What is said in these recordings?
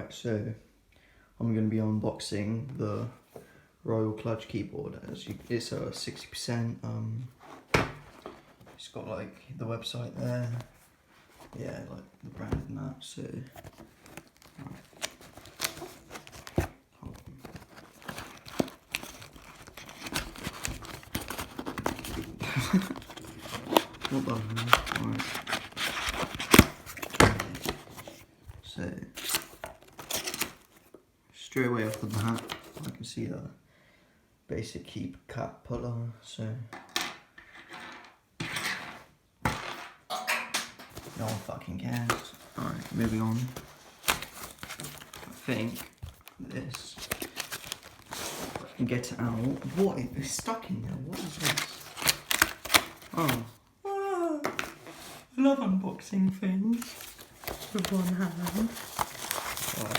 Alright, so I'm going to be unboxing the Royal Clutch keyboard. As you, it's a 60%. It's got like the website there. Yeah, like the brand and that. So, right. Not bad, right. So, straight away off the bat, I can see the basic keycap puller. So, no one fucking cares. Alright, moving on. I think this, if I can get it out. What? It's stuck in there. What is this? Oh. I love unboxing things with one hand. Oh.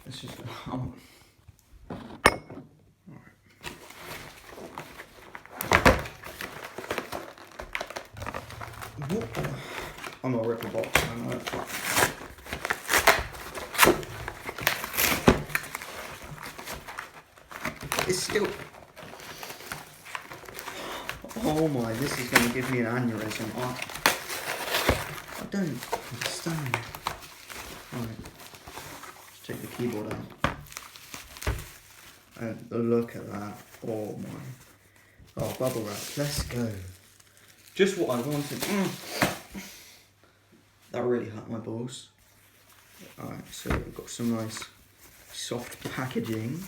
This is. What? I'm gonna rip a box. I know. It's still. Oh my! This is gonna give me an aneurysm. I don't understand. Right. Let's take the keyboard out. And look at that. Oh my. Oh, bubble wrap. Let's go. Just what I wanted. That really hurt my balls. Alright, so we've got some nice soft packaging.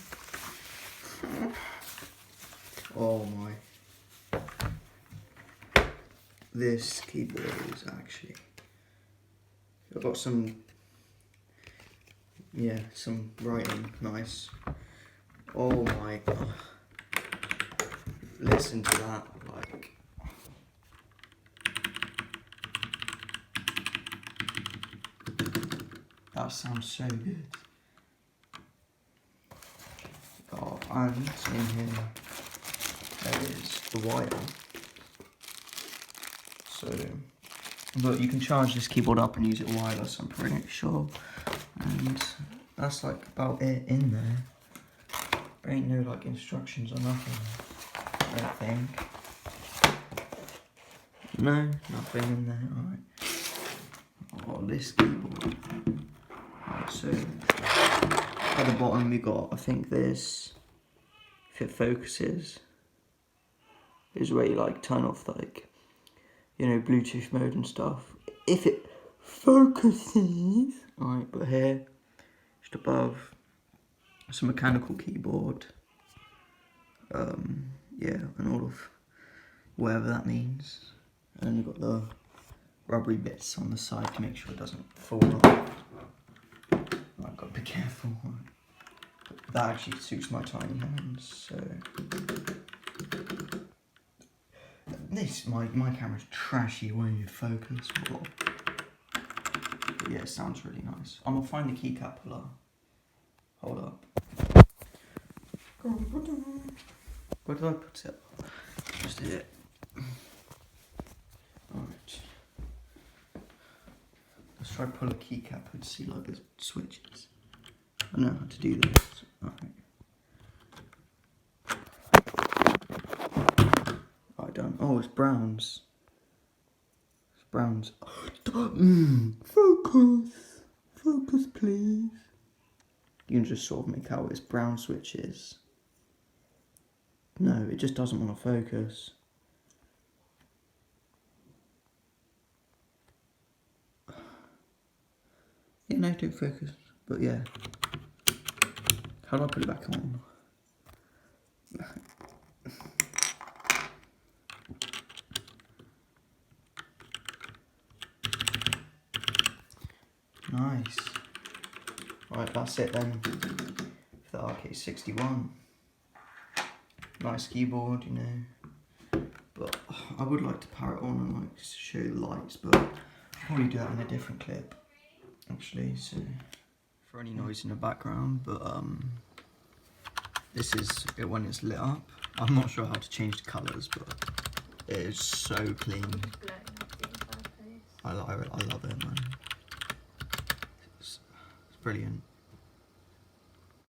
Oh my. This keyboard is actually... I've got some... Yeah, some writing. Nice. Oh my god. Listen to that, like... That sounds so good. Oh, and in here there is the wire. So, but you can charge this keyboard up and use it wireless, I'm pretty sure. And that's like about it in there. There ain't no like instructions or nothing, I don't think. No, nothing in there, alright. Oh, this keyboard. Right, so at the bottom we got, I think this, if it focuses, is where you like turn off like, you know, Bluetooth mode and stuff. If it focuses, alright, but here, just above, it's a mechanical keyboard. Yeah, and all of whatever that means. And then you've got the rubbery bits on the side to make sure it doesn't fall off. I've got to be careful. That actually suits my tiny hands, so... This, my camera's trashy when you focus. But yeah, it sounds really nice. I'm gonna find the keycap puller. Hold up. Where did I put it? Just did it. Alright. Let's try to pull a keycap and see like the switches. I know how to do this. Alright. Right, done. Oh, it's browns. It's browns. Focus! Focus, please. You can just sort of make out it's brown switches. No, it just doesn't want to focus. Yeah, no, don't focus. But yeah. How do I put it back on? Nice. Right, that's it then. For the RK61. Nice keyboard, you know. But I would like to power it on and like show the lights, but I'll probably do that in a different clip. Actually, so for any noise in the background, but this is it when it's lit up. I'm not sure how to change the colours, but it is so clean. I love it, man. It's brilliant.